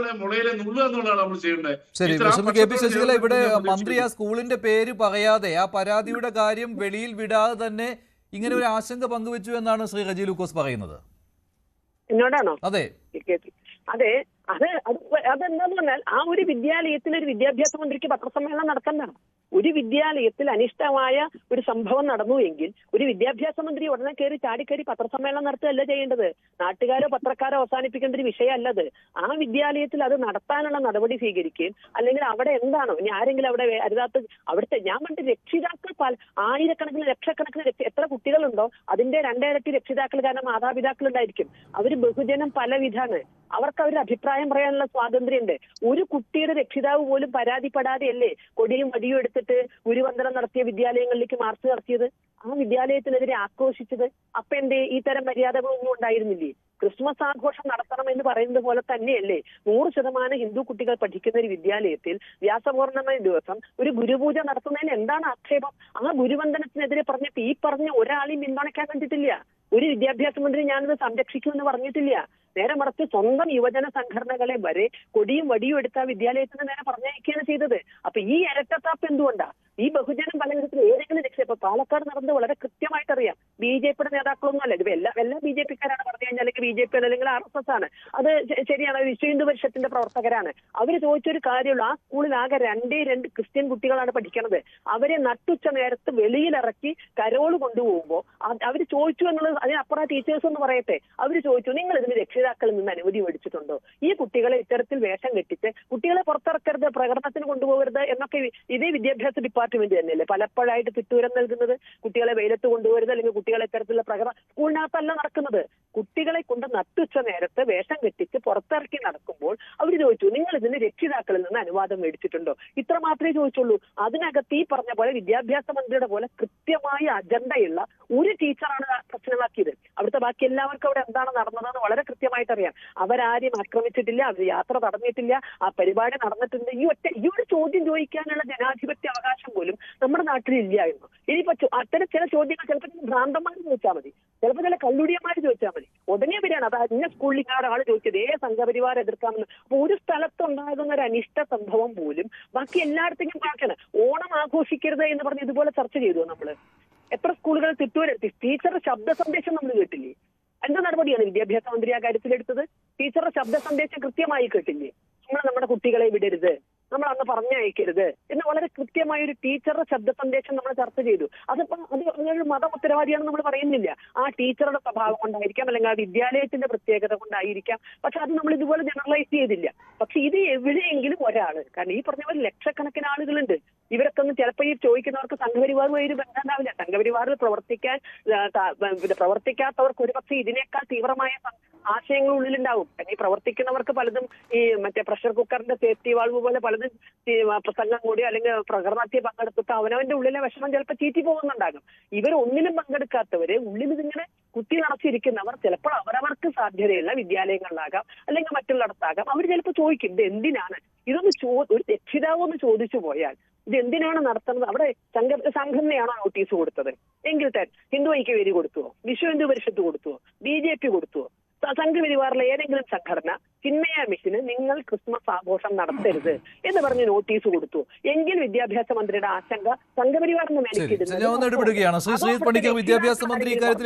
കുട്ടികളുടെ മുളയിലെ നുള്ളുക എന്നുള്ളതാണ് നമ്മൾ ചെയ്യേണ്ടത്. ശരി, ശ്രീമതി കെ പി ശശികല, ഇവിടെ മന്ത്രി ആ സ്കൂളിന്റെ പേര് പറയാതെ ആ പരാതിയുടെ കാര്യം വെളിയിൽ വിടാതെ തന്നെ ഇങ്ങനെ ഒരു ആശങ്ക പങ്കുവെച്ചു എന്നാണ് ശ്രീ റജി ലൂക്കോസ് പറയുന്നത്. എന്നോടാണോ? അതെ അതെ, അതെന്താന്ന് പറഞ്ഞാൽ ആ ഒരു വിദ്യാലയത്തിൽ ഒരു വിദ്യാഭ്യാസ മന്ത്രിക്ക് പത്രസമ്മേളനം നടത്തണ്ട. ഒരു വിദ്യാലയത്തിൽ അനിഷ്ടമായ ഒരു സംഭവം നടന്നു എങ്കിൽ ഒരു വിദ്യാഭ്യാസ മന്ത്രി ഉടനെ കയറി ചാടിക്കയറി പത്രസമ്മേളനം നടത്തുകയല്ല ചെയ്യേണ്ടത്. നാട്ടുകാരോ പത്രക്കാരോ അവസാനിപ്പിക്കേണ്ട ഒരു വിഷയമല്ലത്. ആ വിദ്യാലയത്തിൽ അത് നടത്താനുള്ള നടപടി സ്വീകരിക്കുകയും, അല്ലെങ്കിൽ അവിടെ എന്താണോ ഇനി ആരെങ്കിലും അവിടെ അരുതാത്ത അവിടുത്തെ ഞാൻ പണ്ട് രക്ഷിതാക്കൾ ആയിരക്കണക്കിന് ലക്ഷക്കണക്കിന് എത്ര കുട്ടികളുണ്ടോ അതിന്റെ രണ്ടിരട്ടി രക്ഷിതാക്കൾ, കാരണം മാതാപിതാക്കൾ ഉണ്ടായിരിക്കും. അവര് ബഹുജനം പലവിധാണ്. അവർക്ക് അവരുടെ അഭിപ്രായം പറയാനുള്ള സ്വാതന്ത്ര്യമുണ്ട്. ഒരു കുട്ടിയുടെ രക്ഷിതാവ് പോലും പരാതിപ്പെടാതെയല്ലേ കൊടിയും വടിയും എടുത്തിട്ട് ഗുരുവന്ദനം നടത്തിയ വിദ്യാലയങ്ങളിലേക്ക് മാർച്ച് നടത്തിയത്, ആ വിദ്യാലയത്തിനെതിരെ ആക്രോശിച്ചത്. അപ്പൊ എന്തേ ഈ തരം മര്യാദകളൊന്നും ഉണ്ടായിരുന്നില്ലേ? ക്രിസ്മസ് ആഘോഷം നടത്തണം എന്ന് പറയുന്നത് പോലെ തന്നെയല്ലേ 100% ഹിന്ദു കുട്ടികൾ പഠിക്കുന്ന ഒരു വിദ്യാലയത്തിൽ വ്യാസപൂർണിമ ദിവസം ഒരു ഗുരുപൂജ നടത്തുന്നതിന് എന്താണ് ആക്ഷേപം? ആ ഗുരുവന്ദനത്തിനെതിരെ പറഞ്ഞിട്ട് ഈ പറഞ്ഞ ഒരാളെയും പിന്തുണയ്ക്കാൻ കണ്ടിട്ടില്ല. ഒരു വിദ്യാഭ്യാസ മന്ത്രി ഞാനത് സംരക്ഷിക്കുമെന്ന് പറഞ്ഞിട്ടില്ല. നേരെ മറിച്ച് സ്വന്തം യുവജന സംഘടനകളെ വരെ കൊടിയും വടിയും എടുത്ത വിദ്യാലയത്തിന് നേരെ പറഞ്ഞയക്കുകയാണ് ചെയ്തത്. അപ്പൊ ഈ ഇരട്ടത്താപ്പ് എന്തുകൊണ്ടാ? ഈ ബഹുജനം പലവിധത്തിൽ ഏതെങ്കിലും ഇപ്പൊ പാലക്കാട് നടന്നത് വളരെ കൃത്യമായിട്ട് അറിയാം. BJP നേതാക്കളൊന്നും അല്ല, എല്ലാ BJP-ക്കാരാണ് പറഞ്ഞു കഴിഞ്ഞാൽ, അല്ലെങ്കിൽ BJP അല്ലെങ്കിൽ RSS ആണ്. അത് ശരിയാണ്, വിശ്വ ഹിന്ദു പരിഷത്തിന്റെ പ്രവർത്തകരാണ്. അവര് ചോദിച്ചൊരു കാര്യമുള്ളൂ, ആ സ്കൂളിൽ ആകെ 2 ക്രിസ്ത്യൻ കുട്ടികളാണ് പഠിക്കുന്നത്. അവരെ നട്ടുച്ച നേരത്ത് വെളിയിലിറക്കി കരോള് കൊണ്ടുപോകുമ്പോൾ അവര് ചോദിച്ചു എന്നുള്ളത്, അതിനപ്പുറം ടീച്ചേഴ്സ് എന്ന് പറയട്ടെ, അവര് ചോദിച്ചു നിങ്ങൾ ഇതിന് രക്ഷിതാക്കളിൽ നിന്ന് അനുമതി മേടിച്ചിട്ടുണ്ടോ? ഈ കുട്ടികളെ ഇത്തരത്തിൽ വേഷം കെട്ടിച്ച് കുട്ടികളെ പുറത്തിറക്കരുത്, പ്രകടനത്തിന് കൊണ്ടുപോകരുത് എന്നൊക്കെ ഇതേ വിദ്യാഭ്യാസ ഡിപ്പാർട്ട്മെന്റ് തന്നെയല്ലേ പലപ്പോഴായിട്ട് തിട്ടൂരം നൽകുന്നത്? കുട്ടികളെ വെയിലത്ത് കൊണ്ടുപോകരുത്, അല്ലെങ്കിൽ കുട്ടികളെ ഇത്തരത്തിലുള്ള പ്രകടനം സ്കൂളിനകത്തല്ല നടക്കുന്നത്. കുട്ടികളെ കൊണ്ട് നട്ടുച്ച നേരത്ത് വേഷം കെട്ടിച്ച് പുറത്തിറക്കി നടക്കുമ്പോൾ അവർ ചോദിച്ചു നിങ്ങൾ ഇതിന് രക്ഷിതാക്കളിൽ നിന്ന് അനുവാദം മേടിച്ചിട്ടുണ്ടോ? ഇത്ര മാത്രമേ ചോദിച്ചുള്ളൂ. അതിനകത്ത് ഈ പറഞ്ഞ പോലെ വിദ്യാഭ്യാസ മന്ത്രിയുടെ പോലെ കൃത്യമായ അജണ്ടയുള്ള ഒരു ടീച്ചറാണ് പ്രശ്നമാക്കിയത്. അവിടുത്തെ ബാക്കി എല്ലാവർക്കും അവിടെ എന്താണ് നടന്നതെന്ന് വളരെ കൃത്യമായിട്ട് അറിയാം. അവരാരും ആക്രമിച്ചിട്ടില്ല, അവർ യാത്ര തടഞ്ഞിട്ടില്ല, ആ പരിപാടി നടന്നിട്ടുണ്ട്. ഈ ഒരു ചോദ്യം ചോദിക്കാനുള്ള ജനാധിപത്യ അവകാശം പോലും നമ്മുടെ നാട്ടിൽ ഇല്ലായിരുന്നു. ഇനിയിപ്പോ അത്തരം ചില ചോദ്യങ്ങൾ ചിലപ്പോൾ ഭ്രാന്തന്മാർ ചോദിച്ചാൽ മതി, ചിലപ്പോൾ ചില കല്ലുടിയന്മാർ ചോദിച്ചാൽ മതി, ഉടനെ വരികയാണ് അത് ഇന്ന സ്കൂളിൽ ഇങ്ങനെ ആൾ ചോദിച്ചത് സംഘപരിവാർ എതിർക്കാമെന്ന്. അപ്പൊ ഒരു സ്ഥലത്തുണ്ടാകുന്ന ഒരു അനിഷ്ട സംഭവം പോലും ബാക്കി എല്ലായിടത്തേക്കും പാക്കാണ്. ഓണം ആഘോഷിക്കരുത് എന്ന് പറഞ്ഞ് ഇതുപോലെ ചർച്ച ചെയ്തു നമ്മള്. എത്ര സ്കൂളുകൾ തിട്ടൂരെത്തി? ടീച്ചറുടെ ശബ്ദ സന്ദേശം നമ്മൾ കേട്ടില്ലേ? എന്ത് നടപടിയാണ് വിദ്യാഭ്യാസ മന്ത്രി ആ കാര്യത്തിലെടുത്തത്? ടീച്ചറുടെ ശബ്ദ സന്ദേശം കൃത്യമായി കേട്ടില്ലേ? നമ്മുടെ കുട്ടികളെ വിടരുത്, നമ്മൾ അന്ന് പറഞ്ഞയക്കരുത് എന്ന് വളരെ കൃത്യമായ ഒരു ടീച്ചറുടെ ശബ്ദ സന്ദേശം നമ്മൾ ചർച്ച ചെയ്തു. അത് മത ഉത്തരവാദിയാണെന്ന് നമ്മൾ പറയുന്നില്ല. ആ ടീച്ചറുടെ സ്വഭാവം കൊണ്ടായിരിക്കാം, അല്ലെങ്കിൽ ആ വിദ്യാലയത്തിന്റെ പ്രത്യേകത കൊണ്ടായിരിക്കാം. പക്ഷെ അത് നമ്മൾ ഇതുപോലെ ജനറലൈസ് ചെയ്തില്ല. പക്ഷെ ഇത് എവിടെയെങ്കിലും ഒരാള്, കാരണം ഈ പറഞ്ഞ പോലെ ലക്ഷക്കണക്കിന് ആളുകളുണ്ട്, ഇവരൊക്കെ ഒന്നും ചിലപ്പോൾ ഈ ചോദിക്കുന്നവർക്ക് സംഘപരിവാറുമായി ഒരു ബന്ധം ഉണ്ടാവില്ല. സംഘപരിവാറിൽ പ്രവർത്തിക്കാത്തവർക്ക് ഒരുപക്ഷെ ഇതിനേക്കാൾ തീവ്രമായ ആശയങ്ങൾ ഉള്ളിലുണ്ടാവും. ഈ പ്രവർത്തിക്കുന്നവർക്ക് പലതും ഈ മറ്റേ പ്രഷർ കുക്കറിന്റെ സേഫ്റ്റി വാൾവ് പോലെ പലതും പ്രസംഗം കൂടി അല്ലെങ്കിൽ പ്രകടനത്തിൽ പങ്കെടുത്തിട്ട് അവനവന്റെ ഉള്ളിലെ വിഷമം ചിലപ്പോൾ ചീറ്റി പോകുന്നുണ്ടാകും. ഇവരൊന്നിലും പങ്കെടുക്കാത്തവര്, ഉള്ളിൽ ഇതിങ്ങനെ കുത്തി നിറച്ചിരിക്കുന്നവർ ചിലപ്പോൾ അവരവർക്ക് സാധ്യതയുള്ള വിദ്യാലയങ്ങളിലാകാം അല്ലെങ്കിൽ മറ്റുള്ളിടത്താകാം. അവർ ചിലപ്പോൾ ചോദിക്കും ഇത് എന്തിനാണ്, ഇതൊന്ന് ഒരു രക്ഷിതാവെന്ന് ചോദിച്ചു പോയാൽ ഇത് എന്തിനാണ് നടത്തുന്നത്? അവിടെ സംഘടനയാണോ നോട്ടീസ് കൊടുത്തത്? എങ്കിൽ ഹിന്ദു ഐക്യവേദി കൊടുത്തുവോ? വിശ്വ ഹിന്ദു പരിഷത്ത് കൊടുത്തുവോ? BJP കൊടുത്തുവോ? സംഘപരിവാറിലെ ഏതെങ്കിലും സംഘടന ചിന്മയ മിഷന് നിങ്ങൾ ക്രിസ്മസ് ആഘോഷം നടത്തരുത് എന്ന് പറഞ്ഞ് നോട്ടീസ് കൊടുത്തു എങ്കിൽ വിദ്യാഭ്യാസ മന്ത്രിയുടെ ആശങ്ക സംഘപരിവാറിന് മേലേക്ക് ഇടുന്നത്. വിദ്യാഭ്യാസ മന്ത്രി